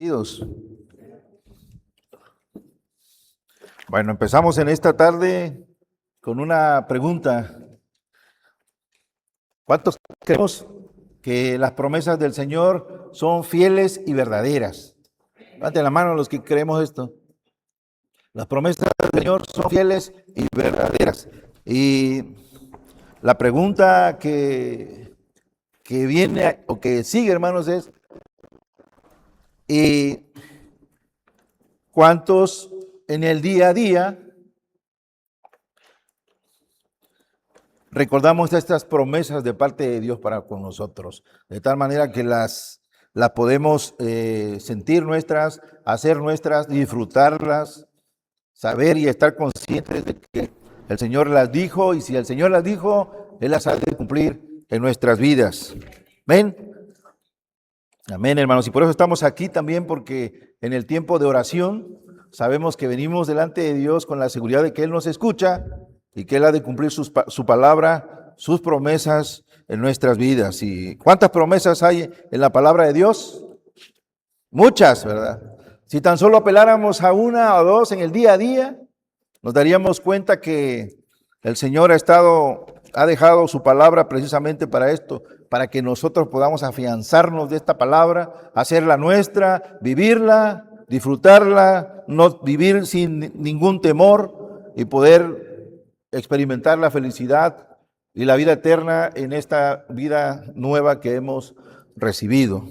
Bienvenidos. Bueno, empezamos en esta tarde con una pregunta. ¿Cuántos creemos que las promesas del Señor son fieles y verdaderas? Levanten la mano los que creemos esto. Las promesas del Señor son fieles y verdaderas. Y la pregunta que viene o que sigue, hermanos, es ¿y cuántos en el día a día recordamos estas promesas de parte de Dios para con nosotros? De tal manera que las podemos sentir nuestras, hacer nuestras, disfrutarlas, saber y estar conscientes de que el Señor las dijo, y si el Señor las dijo, Él las ha de cumplir en nuestras vidas. ¿Ven? Amén, hermanos. Y por eso estamos aquí también, porque en el tiempo de oración sabemos que venimos delante de Dios con la seguridad de que Él nos escucha y que Él ha de cumplir su palabra, sus promesas en nuestras vidas. ¿Y cuántas promesas hay en la palabra de Dios? Muchas, ¿verdad? Si tan solo apeláramos a una o dos en el día a día, nos daríamos cuenta que el Señor ha dejado su palabra precisamente para esto, para que nosotros podamos afianzarnos de esta palabra, hacerla nuestra, vivirla, disfrutarla, no vivir sin ningún temor y poder experimentar la felicidad y la vida eterna en esta vida nueva que hemos recibido.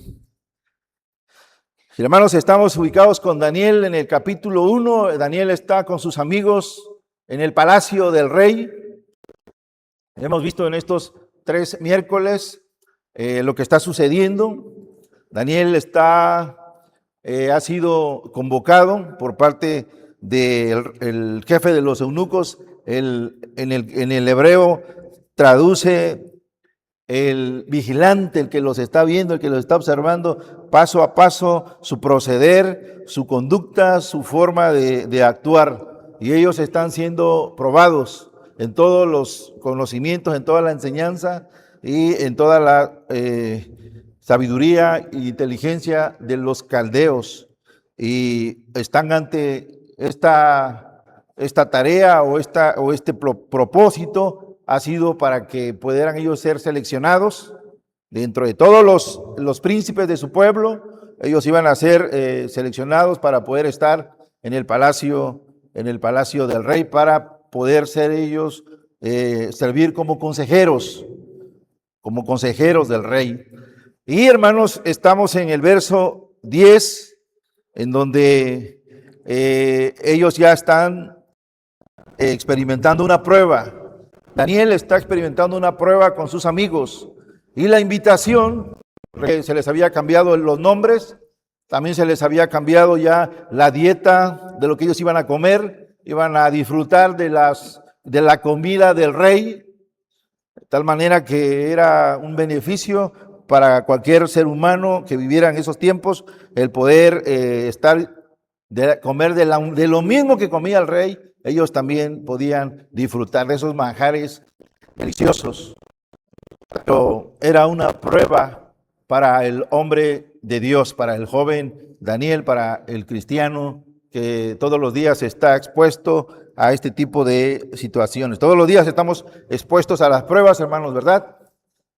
Hermanos, estamos ubicados con Daniel en el capítulo 1. Daniel está con sus amigos en el palacio del rey. Hemos visto en estos 3 miércoles lo que está sucediendo. Daniel ha sido convocado por parte del jefe de los eunucos. En el hebreo traduce el vigilante, el que los está viendo, el que los está observando paso a paso, su proceder, su conducta, su forma de actuar. Y ellos están siendo probados en todos los conocimientos, en toda la enseñanza y en toda la sabiduría e inteligencia de los caldeos. Y están ante esta tarea o este propósito ha sido para que pudieran ellos ser seleccionados dentro de todos los príncipes de su pueblo. Ellos iban a ser seleccionados para poder estar en el palacio del rey, para poder ser ellos, servir como consejeros del rey. Y hermanos, estamos en el verso 10, en donde ellos ya están experimentando una prueba. Daniel está experimentando una prueba con sus amigos, y la invitación, se les había cambiado los nombres, también se les había cambiado ya la dieta de lo que ellos iban a comer, iban a disfrutar de la comida del rey, de tal manera que era un beneficio para cualquier ser humano que viviera en esos tiempos el poder comer de lo mismo que comía el rey. Ellos también podían disfrutar de esos manjares deliciosos. Pero era una prueba para el hombre de Dios, para el joven Daniel, para el cristiano que todos los días está expuesto a este tipo de situaciones. Todos los días estamos expuestos a las pruebas, hermanos, ¿verdad?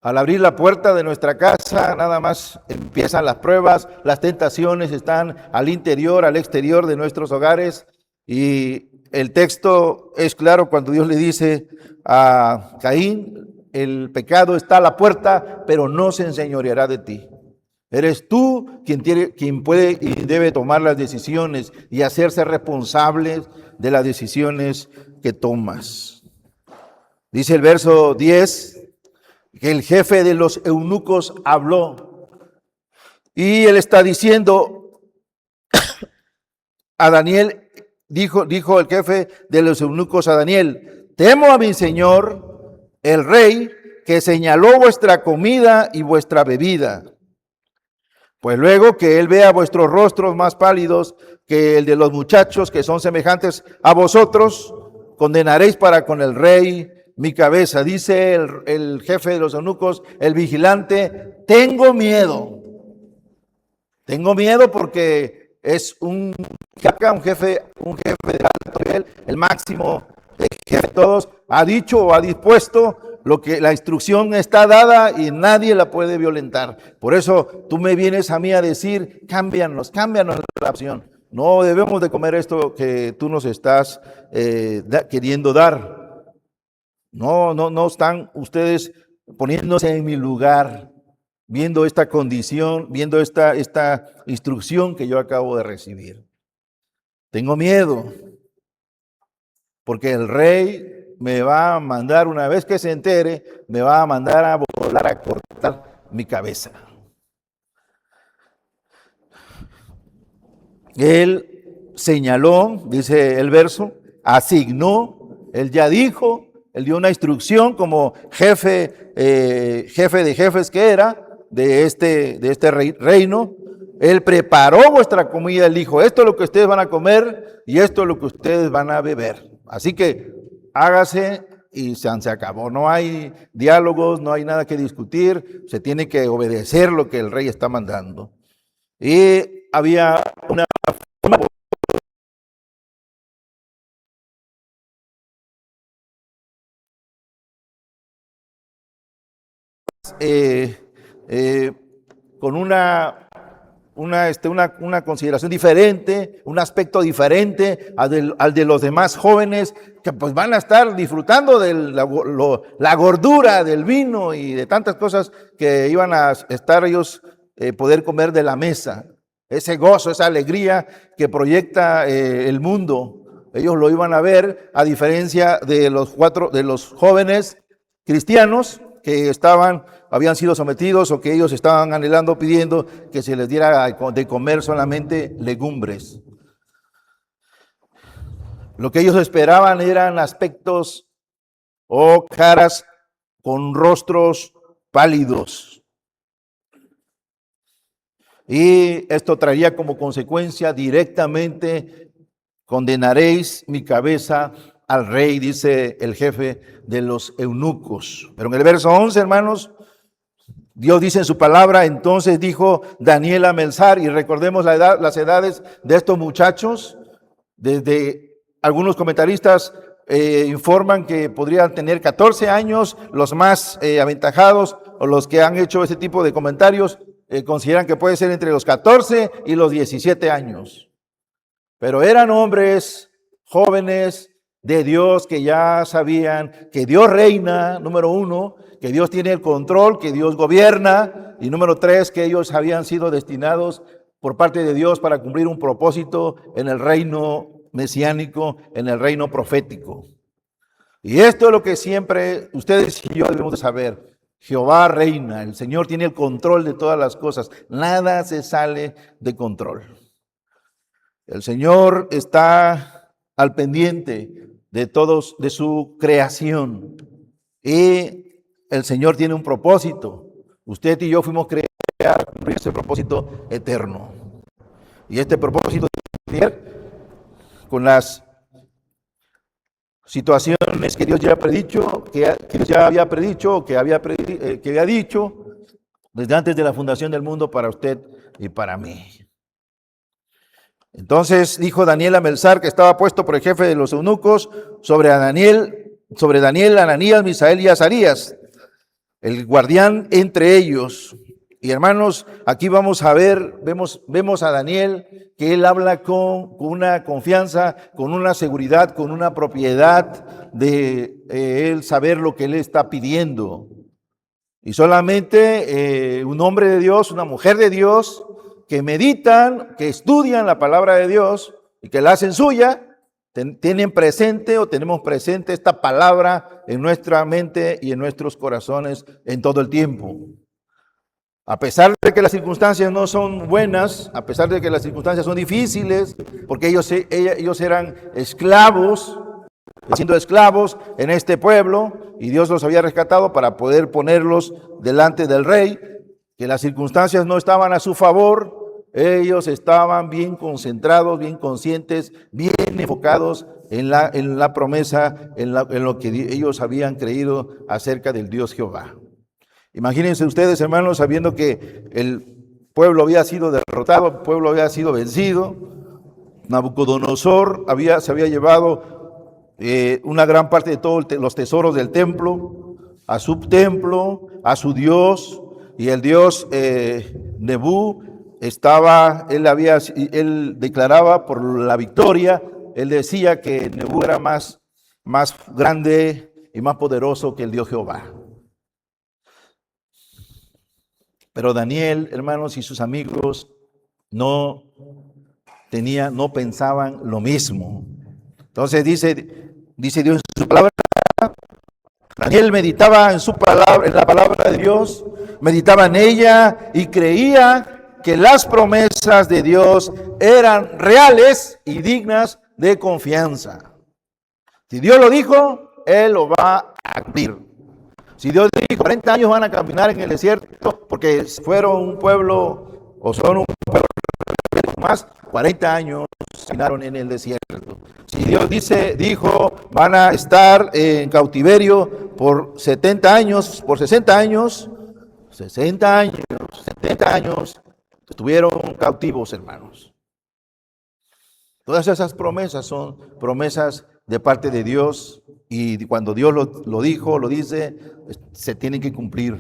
Al abrir la puerta de nuestra casa, nada más empiezan las pruebas, las tentaciones están al interior, al exterior de nuestros hogares. Y el texto es claro cuando Dios le dice a Caín: el pecado está a la puerta, pero no se enseñoreará de ti. Eres tú quien puede y debe tomar las decisiones y hacerse responsable de las decisiones que tomas. Dice el verso 10 que el jefe de los eunucos habló, y él está diciendo a Daniel, dijo el jefe de los eunucos a Daniel: temo a mi señor el rey, que señaló vuestra comida y vuestra bebida. Pues luego que él vea vuestros rostros más pálidos que el de los muchachos que son semejantes a vosotros, condenaréis para con el rey mi cabeza. Dice el jefe de los eunucos, el vigilante: tengo miedo. Tengo miedo porque es un jefe de alto nivel, el máximo jefe de todos, ha dicho o ha dispuesto lo que la instrucción está dada y nadie la puede violentar. Por eso tú me vienes a mí a decir, cámbianos la opción. No debemos de comer esto que tú nos estás queriendo dar. No están ustedes poniéndose en mi lugar, viendo esta condición, viendo esta instrucción que yo acabo de recibir. Tengo miedo, porque el rey me va a mandar, una vez que se entere, me va a mandar a volar a cortar mi cabeza. Él señaló, dice el verso, asignó, él ya dijo, él dio una instrucción como jefe de jefes que era de este reino. Él preparó vuestra comida, él dijo, esto es lo que ustedes van a comer y esto es lo que ustedes van a beber. Así que hágase y se acabó. No hay diálogos, no hay nada que discutir, se tiene que obedecer lo que el rey está mandando. Y había una forma con una consideración diferente, un aspecto diferente al de los demás jóvenes que pues van a estar disfrutando de la gordura del vino y de tantas cosas que iban a estar ellos poder comer de la mesa. Ese gozo, esa alegría que proyecta el mundo, ellos lo iban a ver, a diferencia de los jóvenes cristianos que habían sido sometidos o que ellos estaban anhelando, pidiendo que se les diera de comer solamente legumbres. Lo que ellos esperaban eran aspectos o caras con rostros pálidos. Y esto traería como consecuencia directamente, condenaréis mi cabeza al rey, dice el jefe de los eunucos. Pero en el verso 11, hermanos, Dios dice en su palabra, entonces dijo Daniel a Melzar, y recordemos las edades de estos muchachos, desde algunos comentaristas informan que podrían tener 14 años, los más aventajados o los que han hecho ese tipo de comentarios consideran que puede ser entre los 14 y los 17 años. Pero eran hombres jóvenes de Dios que ya sabían que Dios reina, número uno, que Dios tiene el control, que Dios gobierna, y número tres, que ellos habían sido destinados por parte de Dios para cumplir un propósito en el reino mesiánico, en el reino profético. Y esto es lo que siempre ustedes y yo debemos de saber. Jehová reina, el Señor tiene el control de todas las cosas, nada se sale de control. El Señor está al pendiente de todos, de su creación, y el Señor tiene un propósito. Usted y yo fuimos creados con ese propósito eterno. Y este propósito tiene que ver con las situaciones que Dios ya predicho, que Dios ya había predicho, que había dicho desde antes de la fundación del mundo para usted y para mí. Entonces dijo Daniel a Melzar, que estaba puesto por el jefe de los eunucos, sobre Daniel, Ananías, Misael y Azarías, el guardián entre ellos. Y hermanos, aquí vamos a ver, vemos a Daniel, que él habla con una confianza, con una seguridad, con una propiedad de él saber lo que él está pidiendo. Y solamente un hombre de Dios, una mujer de Dios, que meditan, que estudian la palabra de Dios y que la hacen suya, tienen presente o tenemos presente esta palabra en nuestra mente y en nuestros corazones en todo el tiempo. A pesar de que las circunstancias no son buenas, a pesar de que las circunstancias son difíciles, porque ellos eran esclavos, siendo esclavos en este pueblo, y Dios los había rescatado para poder ponerlos delante del rey, que las circunstancias no estaban a su favor, ellos estaban bien concentrados, bien conscientes, bien enfocados en la promesa, en lo que ellos habían creído acerca del Dios Jehová. Imagínense ustedes, hermanos, sabiendo que pueblo había sido derrotado, el pueblo había sido vencido. Nabucodonosor se había llevado una gran parte de todos los tesoros del templo, a su templo, a su Dios, y el Dios Nebú él declaraba por la victoria, él decía que Nebú era más grande y más poderoso que el Dios Jehová. Pero Daniel, hermanos, y sus amigos no pensaban lo mismo. Entonces dice Dios en su palabra, Daniel meditaba en su palabra, en la palabra de Dios, meditaba en ella y creía que las promesas de Dios eran reales y dignas de confianza. Si Dios lo dijo, Él lo va a cumplir. Si Dios dijo 40 años van a caminar en el desierto, porque fueron un pueblo, o son un pueblo más, 40 años caminaron en el desierto. Si Dios dijo, van a estar en cautiverio por 70 años, por 60 años, 60 años, 70 años, estuvieron cautivos, hermanos. Todas esas promesas son promesas de parte de Dios, y cuando Dios lo dijo, lo dice, se tienen que cumplir.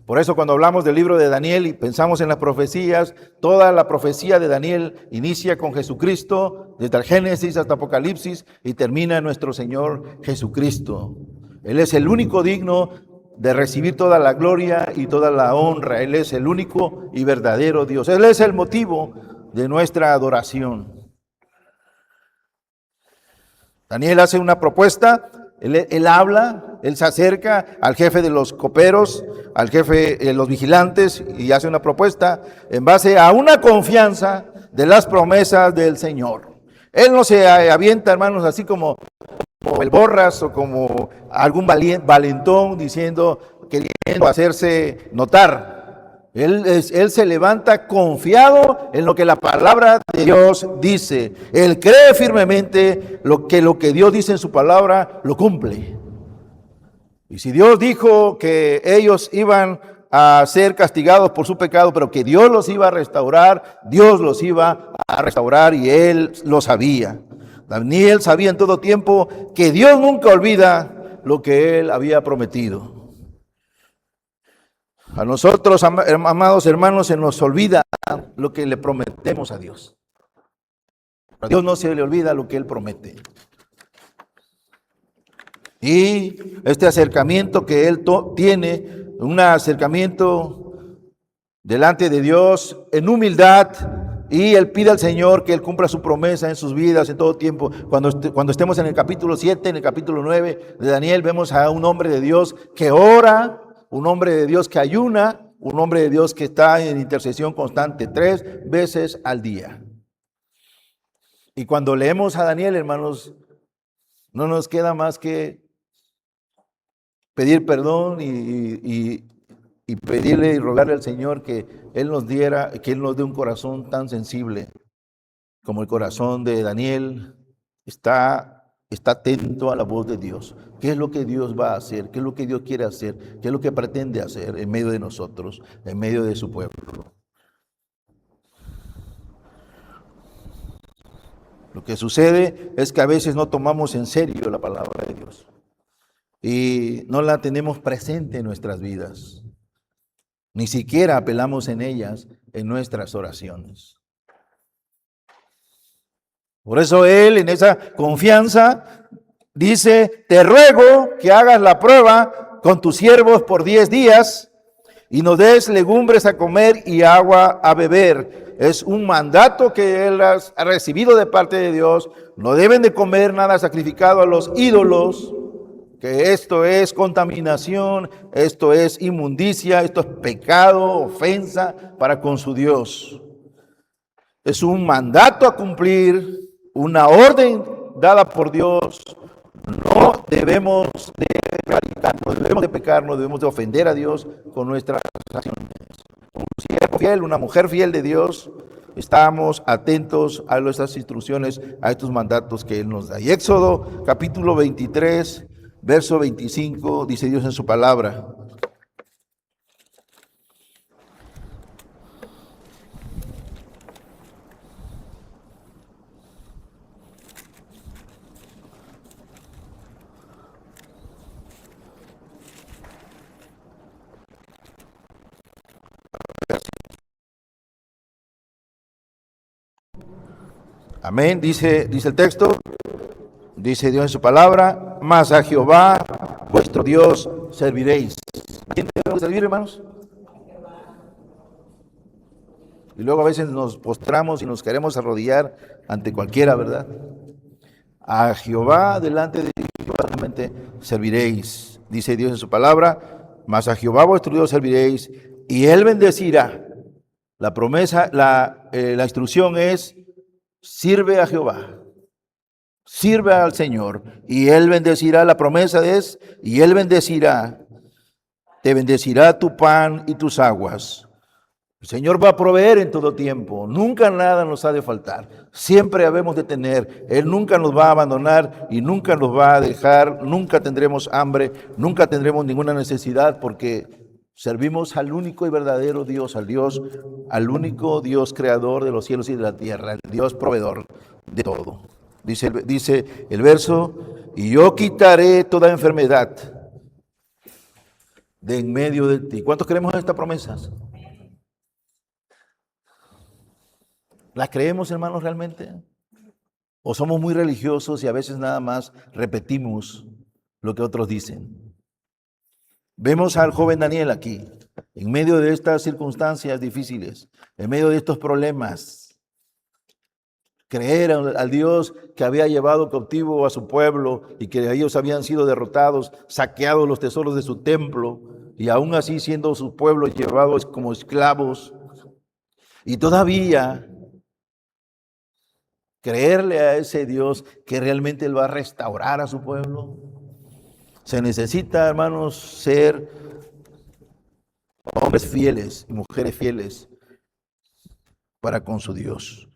Por eso cuando hablamos del libro de Daniel y pensamos en las profecías, toda la profecía de Daniel inicia con Jesucristo, desde el Génesis hasta Apocalipsis, y termina en nuestro Señor Jesucristo. Él es el único digno de recibir toda la gloria y toda la honra. Él es el único y verdadero Dios. Él es el motivo de nuestra adoración. Daniel hace una propuesta, él habla, él se acerca al jefe de los coperos, al jefe de los vigilantes, y hace una propuesta en base a una confianza de las promesas del Señor. Él no se avienta, hermanos, así como el borras o como algún valentón queriendo hacerse notar. Él se levanta confiado en lo que la palabra de Dios dice. Él cree firmemente lo que Dios dice en su palabra, lo cumple. Y si Dios dijo que ellos iban a ser castigados por su pecado, pero que Dios los iba a restaurar, Dios los iba a restaurar, y él lo sabía. Daniel sabía en todo tiempo que Dios nunca olvida lo que él había prometido. A nosotros, amados hermanos, se nos olvida lo que le prometemos a Dios. A Dios no se le olvida lo que Él promete. Y este acercamiento que Él tiene, un acercamiento delante de Dios en humildad, y Él pide al Señor que Él cumpla su promesa en sus vidas en todo tiempo. Cuando estemos en el capítulo 7, en el capítulo 9 de Daniel, vemos a un hombre de Dios que ora, un hombre de Dios que ayuna, un hombre de Dios que está en intercesión constante 3 veces al día. Y cuando leemos a Daniel, hermanos, no nos queda más que pedir perdón y pedirle y rogarle al Señor que Él nos dé un corazón tan sensible como el corazón de Daniel. Está atento a la voz de Dios. ¿Qué es lo que Dios va a hacer? ¿Qué es lo que Dios quiere hacer? ¿Qué es lo que pretende hacer en medio de nosotros, en medio de su pueblo? Lo que sucede es que a veces no tomamos en serio la palabra de Dios y no la tenemos presente en nuestras vidas. Ni siquiera apelamos en ellas en nuestras oraciones. Por eso Él, en esa confianza, dice: te ruego que hagas la prueba con tus siervos por 10 días y nos des legumbres a comer y agua a beber. Es un mandato que Él ha recibido de parte de Dios. No deben de comer nada sacrificado a los ídolos, que esto es contaminación, esto es inmundicia, esto es pecado, ofensa para con su Dios. Es un mandato a cumplir, una orden dada por Dios. No debemos de prevaricar, no debemos de pecar, no debemos de ofender a Dios con nuestras acciones. Un siervo fiel, una mujer fiel de Dios, estamos atentos a nuestras instrucciones, a estos mandatos que Él nos da. Y Éxodo capítulo 23, verso 25, dice Dios en su palabra: Amén. Dice el texto, dice Dios en su palabra, mas a Jehová vuestro Dios serviréis. ¿A quién debemos servir, hermanos? Y luego a veces nos postramos y nos queremos arrodillar ante cualquiera, ¿verdad? A Jehová delante de Jehová solamente serviréis, dice Dios en su palabra, mas a Jehová vuestro Dios serviréis y Él bendecirá. La promesa, la instrucción es, sirve a Jehová, sirve al Señor y Él bendecirá. La promesa es, y Él bendecirá, te bendecirá tu pan y tus aguas. El Señor va a proveer en todo tiempo, nunca nada nos ha de faltar, siempre habemos de tener, Él nunca nos va a abandonar y nunca nos va a dejar, nunca tendremos hambre, nunca tendremos ninguna necesidad porque servimos al único y verdadero Dios, al único Dios creador de los cielos y de la tierra, el Dios proveedor de todo. Dice el verso, y yo quitaré toda enfermedad de en medio de ti. ¿Cuántos creemos en estas promesas? ¿Las creemos, hermanos, realmente? ¿O somos muy religiosos y a veces nada más repetimos lo que otros dicen? Vemos al joven Daniel aquí, en medio de estas circunstancias difíciles, en medio de estos problemas, creer al Dios que había llevado cautivo a su pueblo y que ellos habían sido derrotados, saqueados los tesoros de su templo y aún así siendo su pueblo llevados como esclavos. Y todavía creerle a ese Dios que realmente Él va a restaurar a su pueblo. Se necesita, hermanos, ser hombres fieles y mujeres fieles para con su Dios.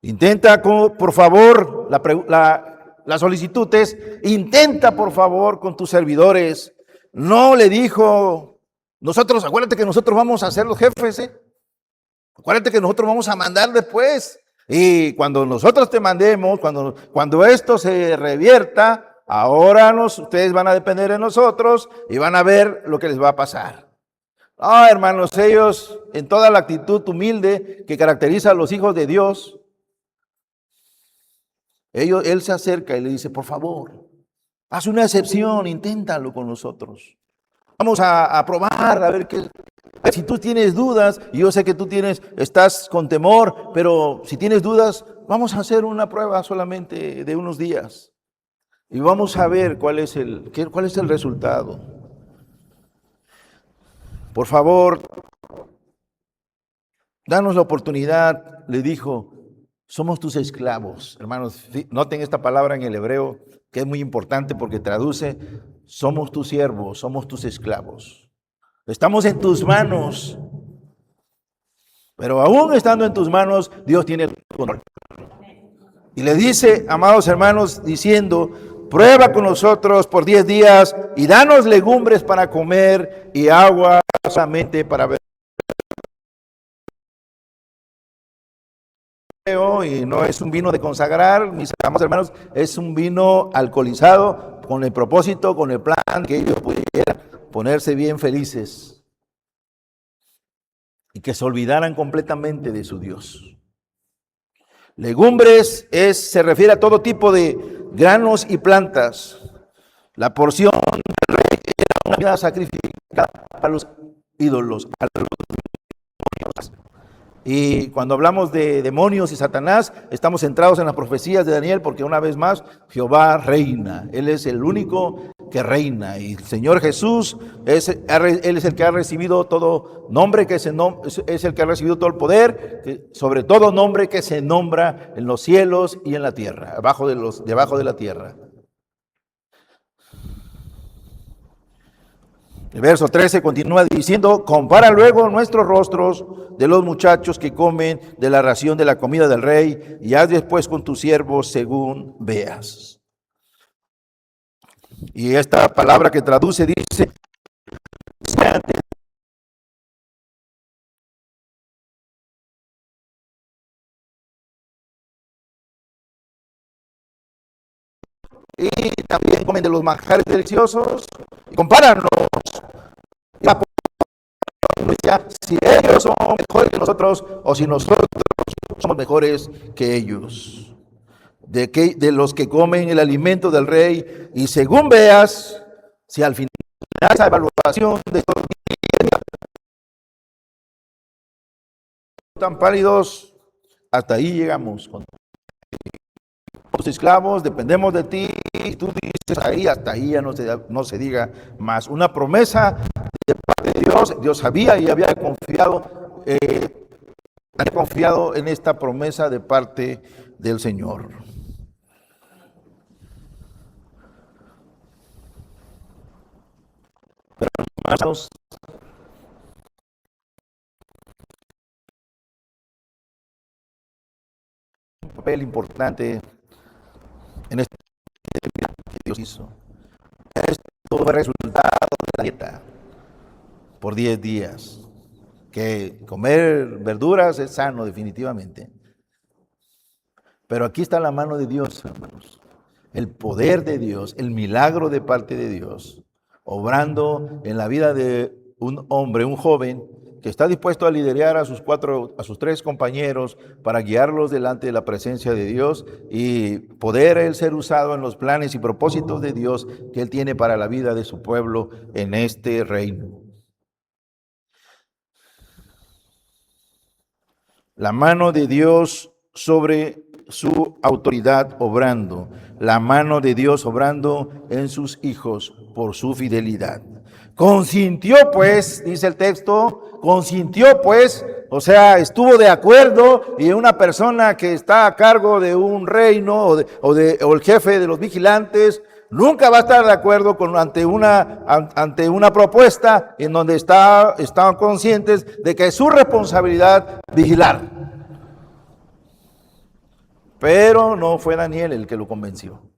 Intenta, por favor, la solicitud es, intenta, por favor, con tus servidores. No le dijo, acuérdate que nosotros vamos a ser los jefes, acuérdate que nosotros vamos a mandar después. Y cuando nosotros te mandemos, cuando esto se revierta, ahora ustedes van a depender de nosotros y van a ver lo que les va a pasar. Ah, hermanos, ellos en toda la actitud humilde que caracteriza a los hijos de Dios, él se acerca y le dice, por favor, haz una excepción, inténtalo con nosotros. Vamos a probar, a ver qué. Si tú tienes dudas, y yo sé que estás con temor, pero si tienes dudas, vamos a hacer una prueba solamente de unos días. Y vamos a ver cuál es el resultado. Por favor, danos la oportunidad, le dijo. Somos tus esclavos, hermanos. Noten esta palabra en el hebreo, que es muy importante porque traduce, somos tus siervos, somos tus esclavos. Estamos en tus manos. Pero aún estando en tus manos, Dios tiene el control. Y le dice, amados hermanos, diciendo, prueba con nosotros por 10 días y danos legumbres para comer y agua solamente para beber. Y no es un vino de consagrar, mis amados hermanos, es un vino alcoholizado con el propósito, con el plan que ellos pudieran ponerse bien felices y que se olvidaran completamente de su Dios. Legumbres se refiere a todo tipo de granos y plantas. La porción del rey era una vida sacrificada a los ídolos, a los demonios. Y cuando hablamos de demonios y Satanás, estamos centrados en las profecías de Daniel, porque una vez más, Jehová reina. Él es el único que reina. Y el Señor Jesús, Él es el que ha recibido todo nombre, es el que ha recibido todo el poder, sobre todo nombre que se nombra en los cielos y en la tierra, debajo de la tierra. El verso 13 continúa diciendo, compara luego nuestros rostros de los muchachos que comen de la ración de la comida del rey y haz después con tus siervos según veas. Y esta palabra que traduce dice, y también comen de los manjares deliciosos y compáranos. decía si ellos son mejores que nosotros o si nosotros somos mejores que ellos. De los que comen el alimento del rey, y según veas, si al final de esa evaluación de estos días tan pálidos, hasta ahí llegamos. Los esclavos dependemos de ti, y tú dices ahí, hasta ahí ya no se diga más. Una promesa de parte de Dios. Dios sabía y había confiado en esta promesa de parte del Señor. Pero hermanos, un papel importante en este que Dios hizo. Esto fue resultado de la dieta por 10 días. Que comer verduras es sano definitivamente. Pero aquí está la mano de Dios, hermanos. El poder de Dios, el milagro de parte de Dios, obrando en la vida de un hombre, un joven, que está dispuesto a liderar a sus 3 compañeros para guiarlos delante de la presencia de Dios y poder él ser usado en los planes y propósitos de Dios que él tiene para la vida de su pueblo en este reino. La mano de Dios sobre su autoridad obrando, la mano de Dios obrando en sus hijos por su fidelidad. Consintió pues, dice el texto, consintió pues, o sea, estuvo de acuerdo, y una persona que está a cargo de un reino o el jefe de los vigilantes nunca va a estar de acuerdo ante una propuesta en donde estaban conscientes de que es su responsabilidad vigilar. Pero no fue Daniel el que lo convenció.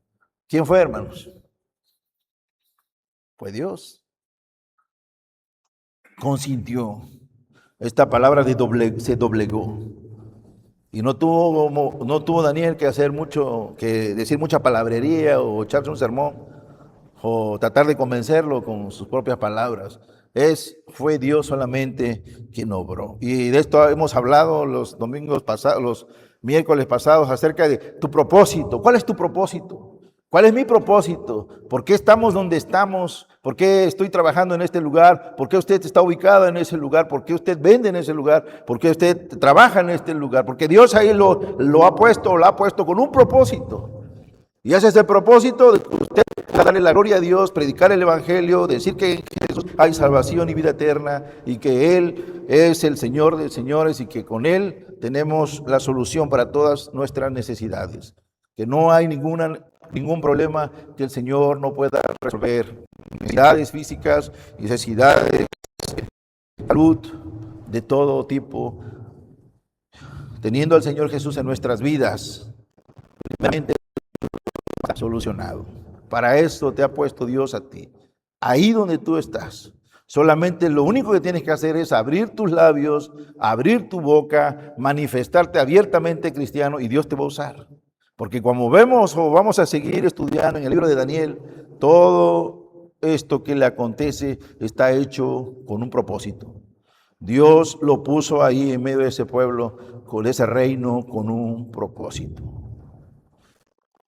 ¿Quién fue, hermanos? Fue Dios. Consintió. Esta palabra se doblegó. Y no tuvo Daniel que decir mucha palabrería o echarse un sermón o tratar de convencerlo con sus propias palabras. Fue Dios solamente quien obró. Y de esto hemos hablado los miércoles pasados acerca de tu propósito. ¿Cuál es tu propósito? ¿Cuál es mi propósito? ¿Por qué estamos donde estamos? ¿Por qué estoy trabajando en este lugar? ¿Por qué usted está ubicado en ese lugar? ¿Por qué usted vende en ese lugar? ¿Por qué usted trabaja en este lugar? Porque Dios ahí lo ha puesto con un propósito. Y ese es el propósito de usted, darle la gloria a Dios, predicar el evangelio, decir que en Jesús hay salvación y vida eterna y que Él es el Señor de señores y que con Él tenemos la solución para todas nuestras necesidades. Que no hay ningún problema que el Señor no pueda resolver. Necesidades físicas, necesidades de salud, de todo tipo. Teniendo al Señor Jesús en nuestras vidas, primeramente solucionado. Para esto te ha puesto Dios a ti. Ahí donde tú estás. Solamente lo único que tienes que hacer es abrir tus labios, abrir tu boca, manifestarte abiertamente cristiano y Dios te va a usar. Porque como vemos o vamos a seguir estudiando en el libro de Daniel, todo esto que le acontece está hecho con un propósito. Dios lo puso ahí en medio de ese pueblo, con ese reino, con un propósito.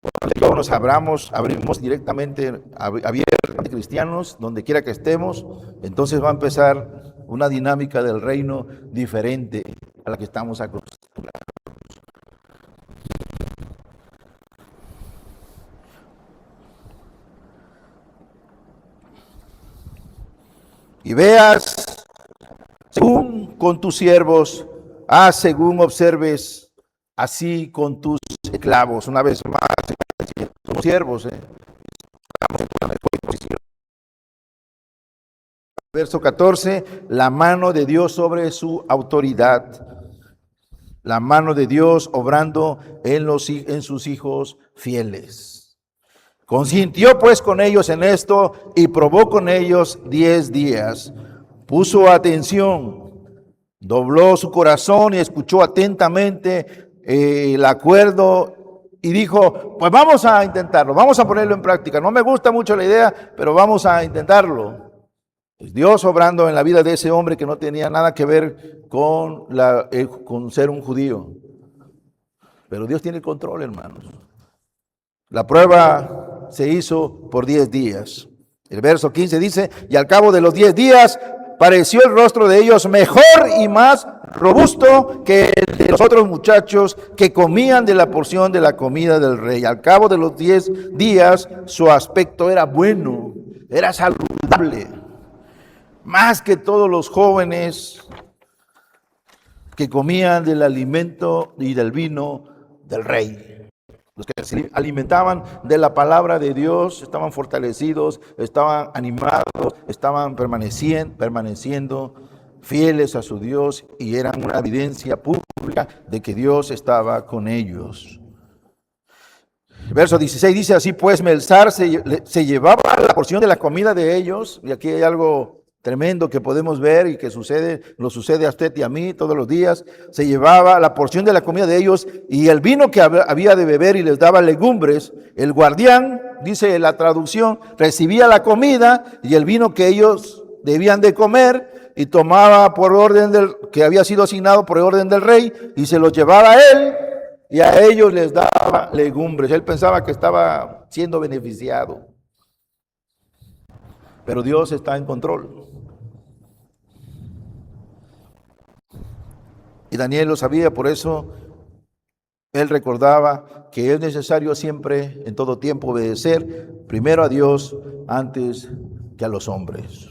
Cuando nos abrimos directamente, abiertamente cristianos, donde quiera que estemos, entonces va a empezar una dinámica del reino diferente a la que estamos acostumbrados. Y veas, según con tus siervos, según observes, así con tus esclavos. Una vez más, somos siervos, estamos en una mejor posición. Verso 14, la mano de Dios sobre su autoridad. La mano de Dios obrando en sus hijos fieles. Consintió pues con ellos en esto y probó con ellos 10 días. Puso atención, dobló su corazón y escuchó atentamente el acuerdo y dijo, pues vamos a intentarlo, vamos a ponerlo en práctica. No me gusta mucho la idea, pero vamos a intentarlo. Dios obrando en la vida de ese hombre que no tenía nada que ver con ser un judío. Pero Dios tiene el control, hermanos. La prueba se hizo por 10 días. El verso 15 dice, y al cabo de los 10 días pareció el rostro de ellos mejor y más robusto que el de los otros muchachos que comían de la porción de la comida del rey. Al cabo de los 10 días su aspecto era bueno, era saludable, más que todos los jóvenes que comían del alimento y del vino del rey. Los que se alimentaban de la palabra de Dios estaban fortalecidos, estaban animados, estaban permaneciendo fieles a su Dios y eran una evidencia pública de que Dios estaba con ellos. El verso 16 dice, así pues Melzar se llevaba la porción de la comida de ellos, y aquí hay algo tremendo que podemos ver y que nos sucede a usted y a mí todos los días. Se llevaba la porción de la comida de ellos y el vino que había de beber y les daba legumbres. El guardián, dice la traducción, recibía la comida y el vino que ellos debían de comer y tomaba por orden que había sido asignado por orden del rey y se los llevaba a él y a ellos les daba legumbres. Él pensaba que estaba siendo beneficiado. Pero Dios está en control. Y Daniel lo sabía, por eso él recordaba que es necesario siempre, en todo tiempo, obedecer primero a Dios antes que a los hombres.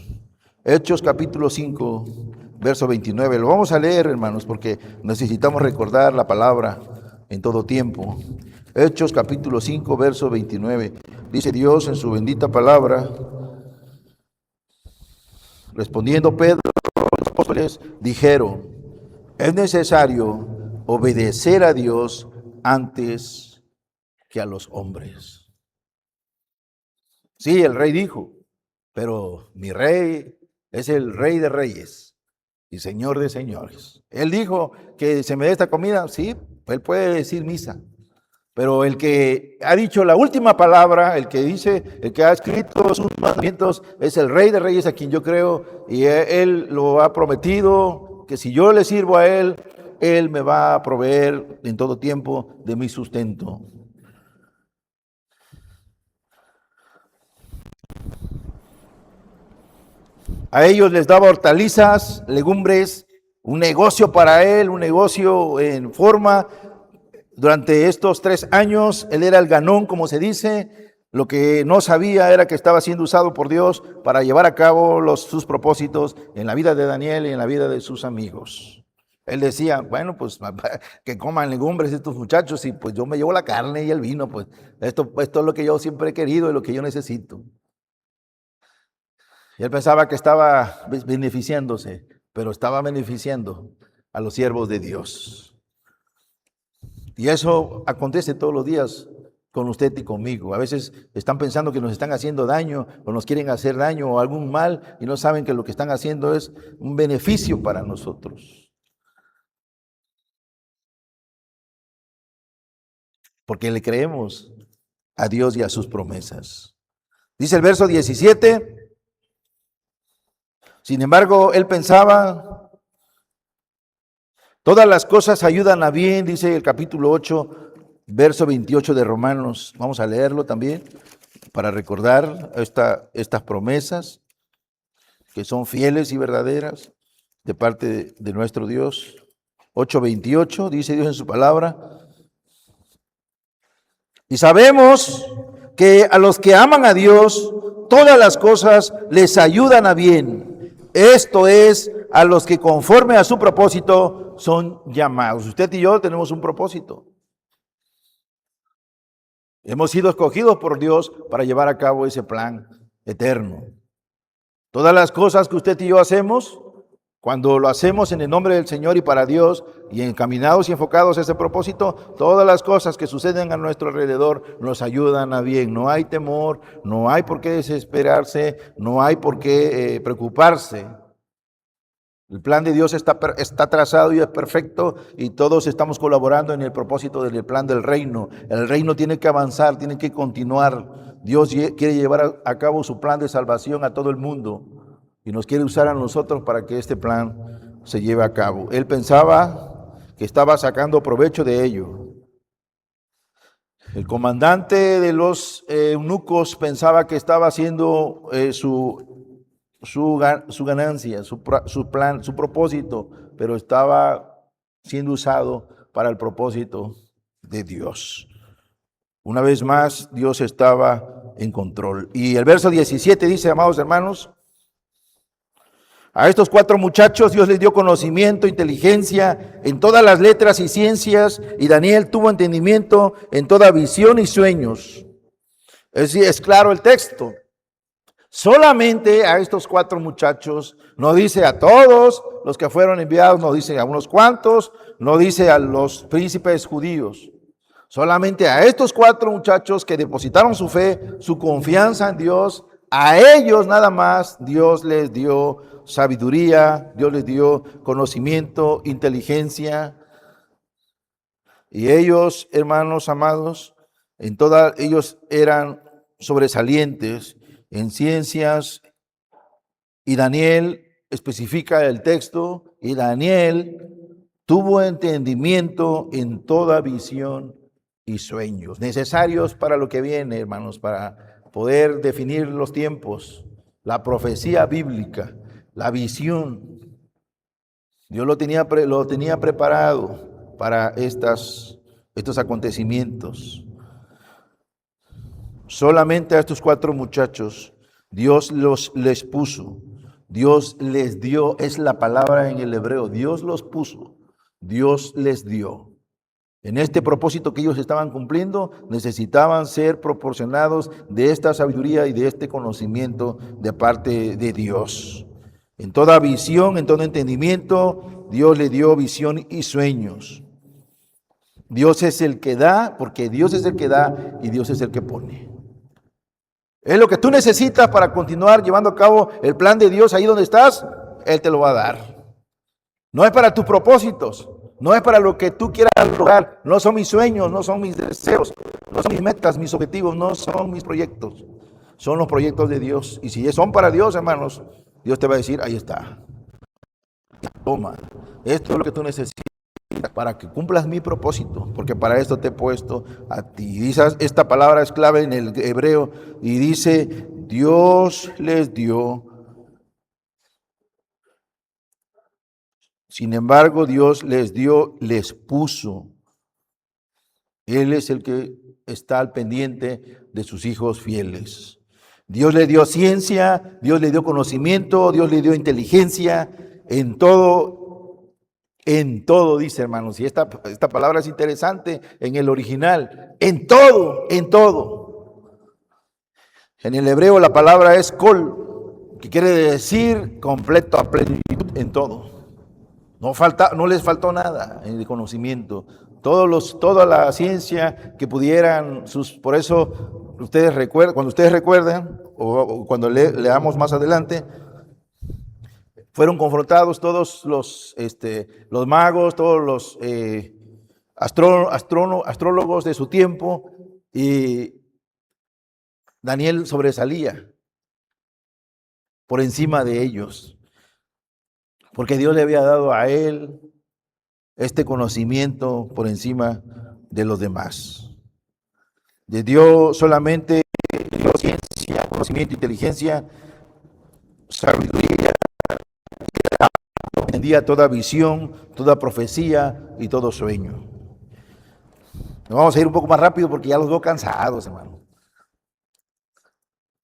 Hechos capítulo 5, verso 29. Lo vamos a leer, hermanos, porque necesitamos recordar la palabra en todo tiempo. Hechos capítulo 5, verso 29. Dice Dios en su bendita palabra, respondiendo Pedro, los apóstoles dijeron, es necesario obedecer a Dios antes que a los hombres. Sí, el rey dijo, pero mi rey es el rey de reyes y señor de señores. Él dijo que se me dé esta comida, sí, él puede decir misa. Pero el que ha dicho la última palabra, el que ha escrito sus mandamientos, es el Rey de Reyes a quien yo creo, y él lo ha prometido, que si yo le sirvo a él, él me va a proveer en todo tiempo de mi sustento. A ellos les daba hortalizas, legumbres, un negocio para él, un negocio en forma. Durante estos 3 años, él era el ganón, como se dice. Lo que no sabía era que estaba siendo usado por Dios para llevar a cabo sus propósitos en la vida de Daniel y en la vida de sus amigos. Él decía, bueno, pues que coman legumbres estos muchachos y pues yo me llevo la carne y el vino, pues esto es lo que yo siempre he querido y lo que yo necesito. Y él pensaba que estaba beneficiándose, pero estaba beneficiando a los siervos de Dios. Y eso acontece todos los días con usted y conmigo. A veces están pensando que nos están haciendo daño o nos quieren hacer daño o algún mal y no saben que lo que están haciendo es un beneficio para nosotros. Porque le creemos a Dios y a sus promesas. Dice el verso 17, sin embargo, él pensaba, todas las cosas ayudan a bien, dice el capítulo 8, verso 28 de Romanos. Vamos a leerlo también para recordar estas promesas que son fieles y verdaderas de parte de nuestro Dios. 8:28 dice Dios en su palabra. Y sabemos que a los que aman a Dios, todas las cosas les ayudan a bien. Esto es, a los que conforme a su propósito son llamados. Usted y yo tenemos un propósito. Hemos sido escogidos por Dios para llevar a cabo ese plan eterno. Todas las cosas que usted y yo hacemos, cuando lo hacemos en el nombre del Señor y para Dios, y encaminados y enfocados a ese propósito, todas las cosas que suceden a nuestro alrededor nos ayudan a bien. No hay temor, no hay por qué desesperarse, no hay por qué preocuparse. El plan de Dios está trazado y es perfecto y todos estamos colaborando en el propósito del plan del reino. El reino tiene que avanzar, tiene que continuar. Dios quiere llevar a cabo su plan de salvación a todo el mundo. y nos quiere usar a nosotros para que este plan se lleve a cabo. Él pensaba que estaba sacando provecho de ello. El comandante de los eunucos pensaba que estaba haciendo su ganancia, su plan, su propósito, pero estaba siendo usado para el propósito de Dios. Una vez más, Dios estaba en control. Y el verso 17 dice, amados hermanos, a estos 4 muchachos Dios les dio conocimiento, inteligencia en todas las letras y ciencias, y Daniel tuvo entendimiento en toda visión y sueños. Es decir, es claro el texto. Solamente a estos 4 muchachos, no dice a todos los que fueron enviados, no dice a unos cuantos, no dice a los príncipes judíos. Solamente a estos 4 muchachos que depositaron su fe, su confianza en Dios, a ellos nada más Dios les dio sabiduría, Dios les dio conocimiento, inteligencia. Y ellos, hermanos amados, ellos eran sobresalientes en ciencias. Y Daniel especifica el texto, y Daniel tuvo entendimiento en toda visión y sueños, necesarios para lo que viene, hermanos, para poder definir los tiempos, la profecía bíblica, la visión. Dios lo tenía preparado para estos acontecimientos. Solamente a estos 4 muchachos Dios les puso, Dios les dio, es la palabra en el hebreo, Dios los puso, Dios les dio. En este propósito que ellos estaban cumpliendo, necesitaban ser proporcionados de esta sabiduría y de este conocimiento de parte de Dios. En toda visión, en todo entendimiento, Dios le dio visión y sueños. Dios es el que da, porque Dios es el que da y Dios es el que pone. Es lo que tú necesitas para continuar llevando a cabo el plan de Dios ahí donde estás, Él te lo va a dar. No es para tus propósitos, no es para lo que tú quieras lograr, no son mis sueños, no son mis deseos, no son mis metas, mis objetivos, no son mis proyectos, son los proyectos de Dios. Y si son para Dios, hermanos, Dios te va a decir, ahí está, toma, esto es lo que tú necesitas para que cumplas mi propósito, porque para esto te he puesto a ti. Dice, esta palabra es clave en el hebreo y dice, Dios les dio. Sin embargo, Dios les dio, les puso. Él es el que está al pendiente de sus hijos fieles. Dios le dio ciencia, Dios le dio conocimiento, Dios le dio inteligencia en todo, dice, hermanos. Y esta palabra es interesante en el original. En todo, en todo. En el hebreo la palabra es kol, que quiere decir completo, a plenitud en todo. No les faltó nada en el conocimiento. Toda la ciencia que pudieran, por eso ustedes recuerdan, cuando ustedes recuerden, o cuando leamos más adelante, fueron confrontados todos los magos, todos los astrólogos de su tiempo, y Daniel sobresalía por encima de ellos, porque Dios le había dado a él este conocimiento por encima de los demás. Le dio solamente ciencia, conocimiento, inteligencia, sabiduría, entendía toda visión, toda profecía y todo sueño. Nos vamos a ir un poco más rápido porque ya los veo cansados, hermano.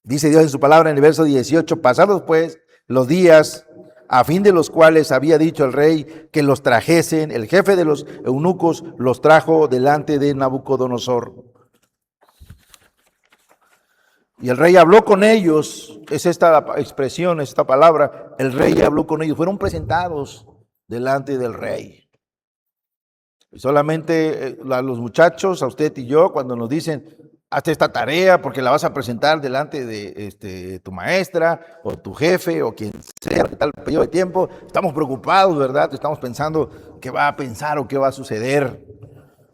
Dice Dios en su palabra en el verso 18, pasados pues los días a fin de los cuales había dicho el rey que los trajesen, el jefe de los eunucos los trajo delante de Nabucodonosor. Y el rey habló con ellos, es esta expresión, esta palabra, el rey habló con ellos, fueron presentados delante del rey. Y solamente los muchachos, a usted y yo, cuando nos dicen, hazte esta tarea porque la vas a presentar delante de tu maestra o tu jefe o quien sea, tal periodo de tiempo, estamos preocupados, ¿verdad? Estamos pensando qué va a pensar o qué va a suceder.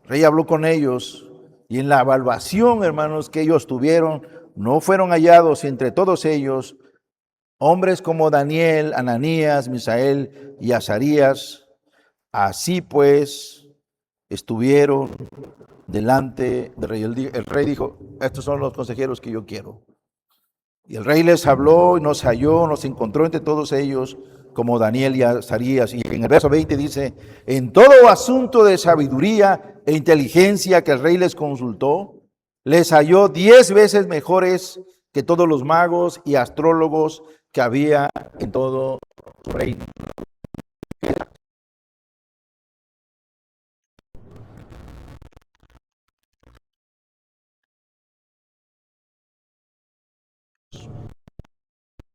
El rey habló con ellos y en la evaluación, hermanos, que ellos tuvieron, no fueron hallados entre todos ellos hombres como Daniel, Ananías, Misael y Azarías. Así pues, estuvieron delante del rey. El rey dijo, estos son los consejeros que yo quiero. Y el rey les habló y nos halló, nos encontró entre todos ellos como Daniel y Azarías. Y en el verso 20 dice, en todo asunto de sabiduría e inteligencia que el rey les consultó, les halló 10 veces mejores que todos los magos y astrólogos que había en todo su reino.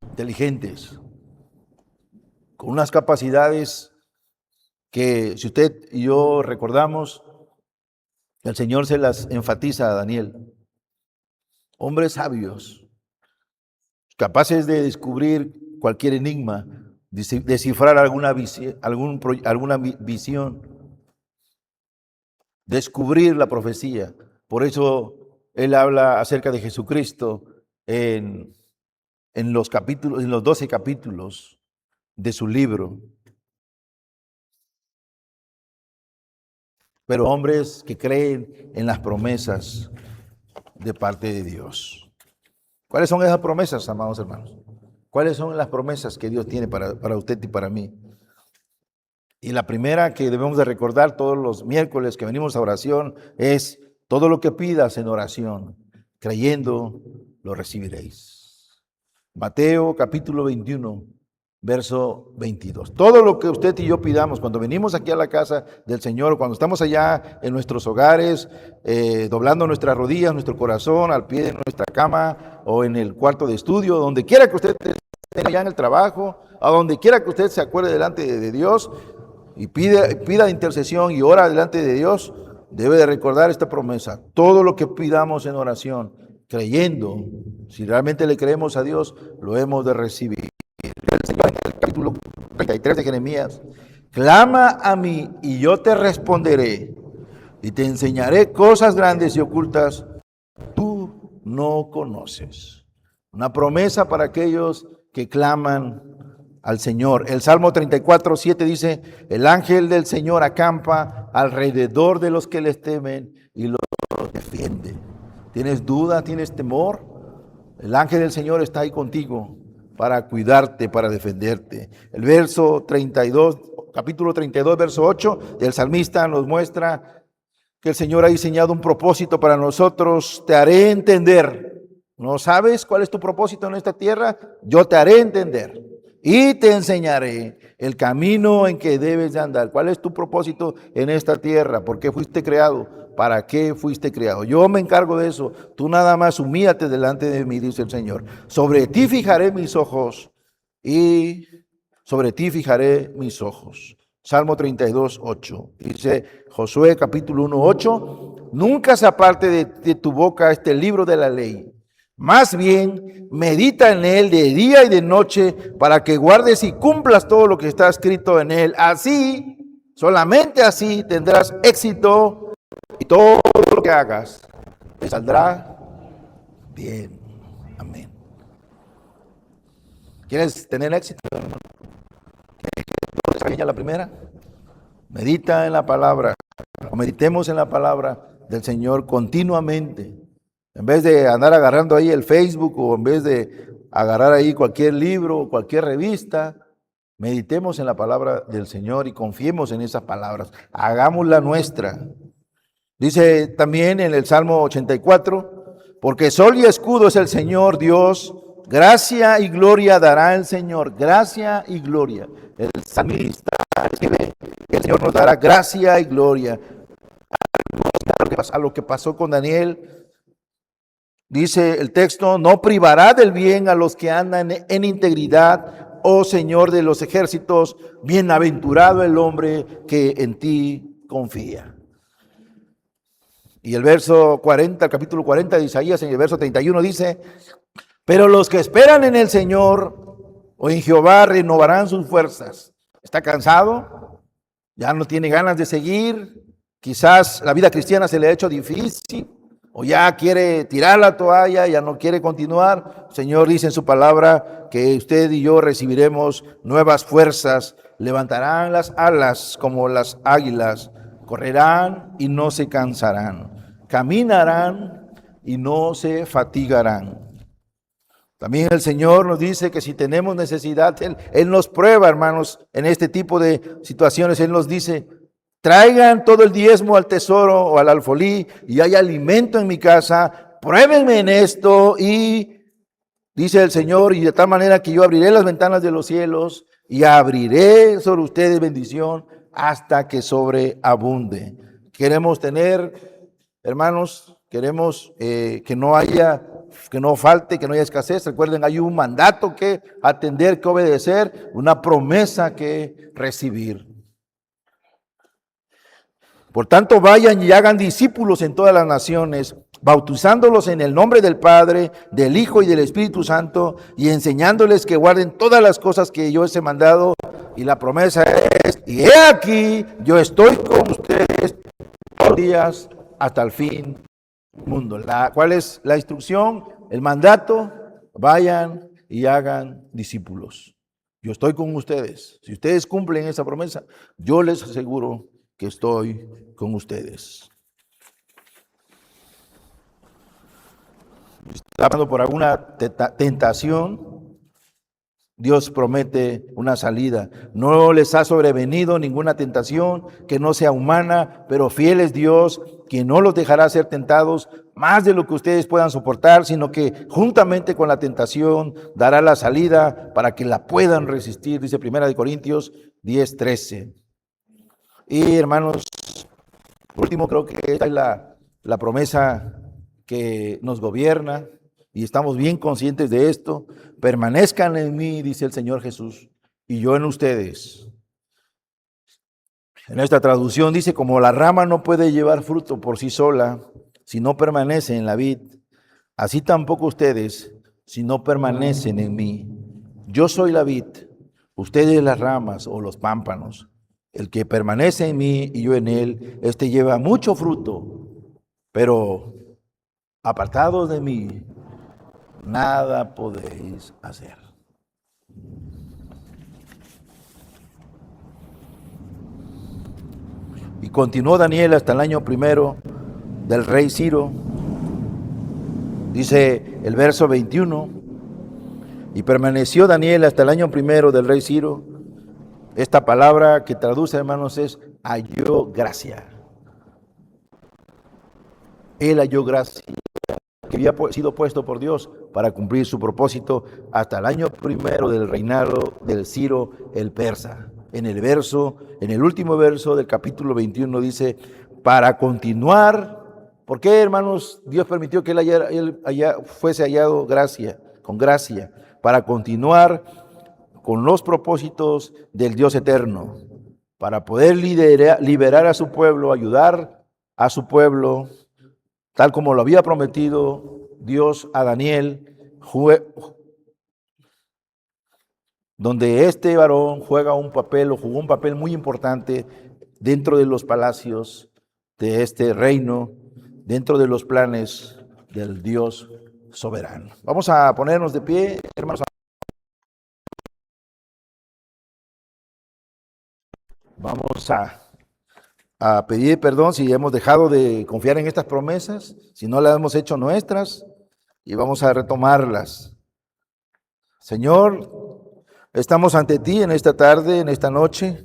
Inteligentes, con unas capacidades que si usted y yo recordamos, el Señor se las enfatiza a Daniel. Hombres sabios, capaces de descubrir cualquier enigma, descifrar alguna visión, descubrir la profecía. Por eso él habla acerca de Jesucristo en los capítulos, en los 12 capítulos de su libro. Pero hombres que creen en las promesas de parte de Dios. ¿Cuáles son esas promesas, amados hermanos? ¿Cuáles son las promesas que Dios tiene para usted y para mí? Y la primera que debemos de recordar todos los miércoles que venimos a oración es todo lo que pidas en oración, creyendo, lo recibiréis. Mateo capítulo 21, verso 22. Todo lo que usted y yo pidamos cuando venimos aquí a la casa del Señor, cuando estamos allá en nuestros hogares, doblando nuestras rodillas, nuestro corazón al pie de nuestra cama o en el cuarto de estudio, donde quiera que usted esté allá en el trabajo, a donde quiera que usted se acuerde delante de Dios y pida intercesión y ora delante de Dios, debe de recordar esta promesa. Todo lo que pidamos en oración, creyendo, si realmente le creemos a Dios, lo hemos de recibir. El Señor en el capítulo 33 de Jeremías, clama a mí y yo te responderé y te enseñaré cosas grandes y ocultas tú no conoces. Una promesa para aquellos que claman al Señor. El Salmo 34, 7 dice, el ángel del Señor acampa alrededor de los que les temen y los defiende. ¿Tienes duda? ¿Tienes temor? El ángel del Señor está ahí contigo para cuidarte, para defenderte. El verso 32, capítulo 32, verso 8 del salmista nos muestra que el Señor ha diseñado un propósito para nosotros. Te haré entender. ¿No sabes cuál es tu propósito en esta tierra? Yo te haré entender y te enseñaré el camino en que debes de andar. ¿Cuál es tu propósito en esta tierra? ¿Por qué fuiste creado? ¿Para qué fuiste creado? Yo me encargo de eso. Tú nada más humíllate delante de mí, dice el Señor. Sobre ti fijaré mis ojos y sobre ti fijaré mis ojos. Salmo 32, 8. Dice Josué capítulo 1, 8. Nunca se aparte de tu boca este libro de la ley. Más bien, medita en él de día y de noche para que guardes y cumplas todo lo que está escrito en él. Así, solamente así tendrás éxito y todo lo que hagas te saldrá bien. Amén. ¿Quieres tener éxito, hermano? ¿Quieres la primera? Medita en la palabra. Meditemos en la palabra del Señor continuamente. En vez de andar agarrando ahí el Facebook o en vez de agarrar ahí cualquier libro o cualquier revista, meditemos en la palabra del Señor y confiemos en esas palabras. Hagámosla nuestra. Dice también en el Salmo 84, porque sol y escudo es el Señor Dios, gracia y gloria dará el Señor, gracia y gloria. El salmista escribe que el Señor nos dará gracia y gloria. A lo que pasó con Daniel, dice el texto, no privará del bien a los que andan en integridad, oh Señor de los ejércitos, bienaventurado el hombre que en ti confía. Y el verso 40, el capítulo 40 de Isaías, en el verso 31 dice, pero los que esperan en el Señor o en Jehová renovarán sus fuerzas. ¿Está cansado? ¿Ya no tiene ganas de seguir? Quizás la vida cristiana se le ha hecho difícil. o ya quiere tirar la toalla, ya no quiere continuar, el Señor dice en su palabra que usted y yo recibiremos nuevas fuerzas, levantarán las alas como las águilas, correrán y no se cansarán, caminarán y no se fatigarán. También el Señor nos dice que si tenemos necesidad, Él nos prueba, hermanos, en este tipo de situaciones. Él nos dice: traigan todo el diezmo al tesoro o al alfolí y hay alimento en mi casa, pruébenme en esto, y dice el Señor, y de tal manera que yo abriré las ventanas de los cielos y abriré sobre ustedes bendición hasta que sobreabunde. Queremos tener, hermanos, queremos que no falte, que no haya escasez. Recuerden, hay un mandato que atender, que obedecer, una promesa que recibir. Por tanto, vayan y hagan discípulos en todas las naciones, bautizándolos en el nombre del Padre, del Hijo y del Espíritu Santo, y enseñándoles que guarden todas las cosas que yo les he mandado. Y la promesa es: y he aquí, yo estoy con ustedes todos los días hasta el fin del mundo. ¿Cuál es la instrucción? El mandato: vayan y hagan discípulos. Yo estoy con ustedes. Si ustedes cumplen esa promesa, yo les aseguro que estoy con ustedes. Está pasando por alguna tentación, Dios promete una salida. No les ha sobrevenido ninguna tentación que no sea humana, pero fiel es Dios, quien no los dejará ser tentados más de lo que ustedes puedan soportar, sino que juntamente con la tentación dará la salida para que la puedan resistir, dice 1 Corintios 10:13. Y hermanos, por último, creo que esta es la promesa que nos gobierna y estamos bien conscientes de esto. Permanezcan en mí, dice el Señor Jesús, y yo en ustedes. En esta traducción dice: como la rama no puede llevar fruto por sí sola si no permanece en la vid, así tampoco ustedes si no permanecen en mí. Yo soy la vid, ustedes las ramas o los pámpanos. El que permanece en mí y yo en él, este lleva mucho fruto, pero apartados de mí, nada podéis hacer. Y continuó Daniel hasta el año primero del rey Ciro. Dice el verso 21, y permaneció Daniel hasta el año primero del rey Ciro. Esta palabra que traduce, hermanos, es halló gracia. Él halló gracia, que había sido puesto por Dios para cumplir su propósito hasta el año primero del reinado del Ciro el persa. En el último verso del capítulo 21 dice: para continuar. ¿Por qué, hermanos, Dios permitió que él fuese hallado con gracia? Para continuar con los propósitos del Dios eterno, para poder liberar a su pueblo, ayudar a su pueblo, tal como lo había prometido Dios a Daniel, donde este varón jugó un papel muy importante dentro de los palacios de este reino, dentro de los planes del Dios soberano. Vamos a ponernos de pie, hermanos. Vamos a pedir perdón si hemos dejado de confiar en estas promesas, si no las hemos hecho nuestras, y vamos a retomarlas. Señor, estamos ante ti en esta tarde, en esta noche,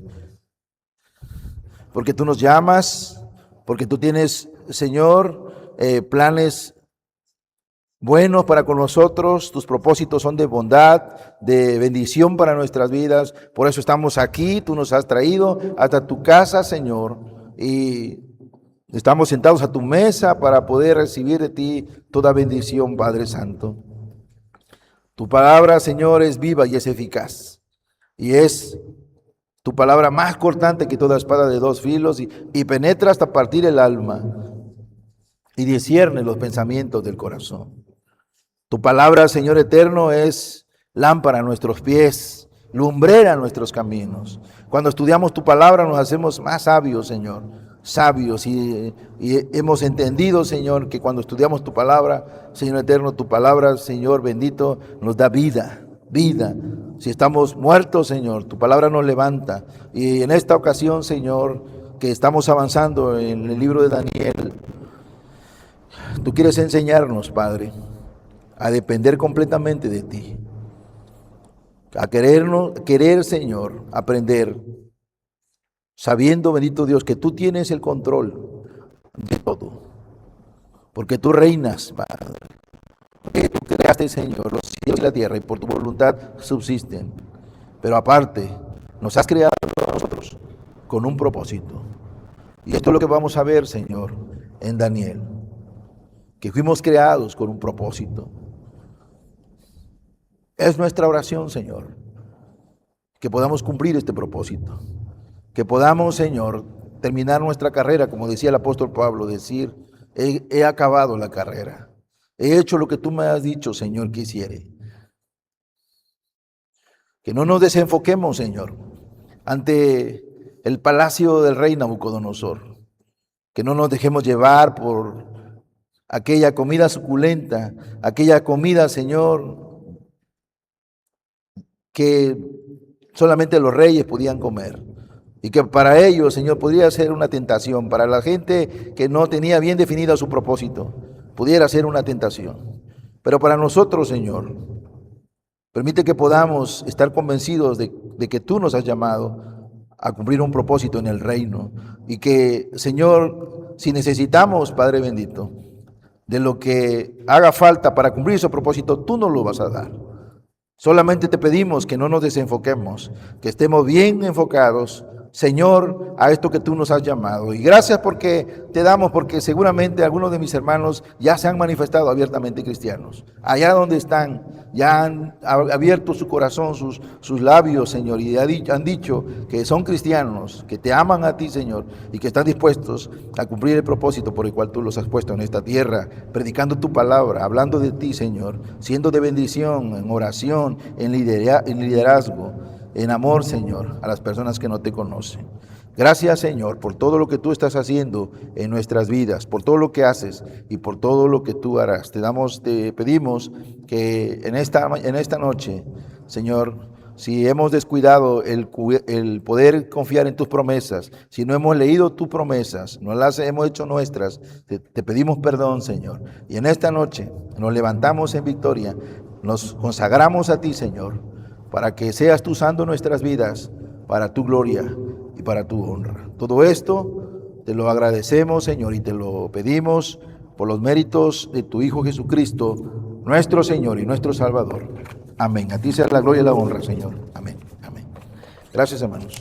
porque tú nos llamas, porque tú tienes, Señor, planes buenos para con nosotros. Tus propósitos son de bondad, de bendición para nuestras vidas. Por eso estamos aquí. Tú nos has traído hasta tu casa, Señor, y estamos sentados a tu mesa para poder recibir de ti toda bendición, Padre Santo. Tu palabra, Señor, es viva y es eficaz, y es tu palabra más cortante que toda espada de dos filos, y penetra hasta partir el alma y discierne los pensamientos del corazón. Tu palabra, Señor eterno, es lámpara a nuestros pies, lumbrera a nuestros caminos. Cuando estudiamos tu palabra nos hacemos más sabios, Señor. sabios y hemos entendido, Señor, que cuando estudiamos tu palabra, Señor eterno, tu palabra, Señor bendito, nos da vida, vida. Si estamos muertos, Señor, tu palabra nos levanta. Y en esta ocasión, Señor, que estamos avanzando en el libro de Daniel, tú quieres enseñarnos, Padre, a depender completamente de ti, a querer, Señor, aprender, sabiendo, bendito Dios, que tú tienes el control de todo, porque tú reinas, Padre, porque tú creaste, Señor, los cielos y la tierra, y por tu voluntad subsisten, pero aparte, nos has creado a nosotros con un propósito, y esto es lo que vamos a ver, Señor, en Daniel, que fuimos creados con un propósito. Es nuestra oración, Señor, que podamos cumplir este propósito, que podamos, Señor, terminar nuestra carrera, como decía el apóstol Pablo, decir, he acabado la carrera, he hecho lo que tú me has dicho, Señor, que hiciere. Que no nos desenfoquemos, Señor, ante el palacio del rey Nabucodonosor, que no nos dejemos llevar por aquella comida suculenta, aquella comida, Señor, que solamente los reyes podían comer. Y que para ellos, Señor, podría ser una tentación. Para la gente que no tenía bien definido su propósito, pudiera ser una tentación. Pero para nosotros, Señor, permite que podamos estar convencidos de que tú nos has llamado a cumplir un propósito en el reino. Y que, Señor, si necesitamos, Padre bendito, de lo que haga falta para cumplir ese propósito, tú nos lo vas a dar. Solamente te pedimos que no nos desenfoquemos, que estemos bien enfocados, Señor, a esto que tú nos has llamado. Y gracias porque te damos, porque seguramente algunos de mis hermanos ya se han manifestado abiertamente cristianos. Allá donde están, ya han abierto su corazón, sus labios, Señor, y han dicho que son cristianos, que te aman a ti, Señor, y que están dispuestos a cumplir el propósito por el cual tú los has puesto en esta tierra, predicando tu palabra, hablando de ti, Señor, siendo de bendición, en oración, en liderazgo, en amor, Señor, a las personas que no te conocen. Gracias, Señor, por todo lo que tú estás haciendo en nuestras vidas, por todo lo que haces y por todo lo que tú harás. Te pedimos que en esta noche, Señor, si hemos descuidado el poder confiar en tus promesas, si no hemos leído tus promesas, no las hemos hecho nuestras, te pedimos perdón, Señor. Y en esta noche nos levantamos en victoria, nos consagramos a ti, Señor, para que seas tú usando nuestras vidas para tu gloria y para tu honra. Todo esto te lo agradecemos, Señor, y te lo pedimos por los méritos de tu Hijo Jesucristo, nuestro Señor y nuestro Salvador. Amén. A ti sea la gloria y la honra, Señor. Amén. Amén. Gracias, hermanos.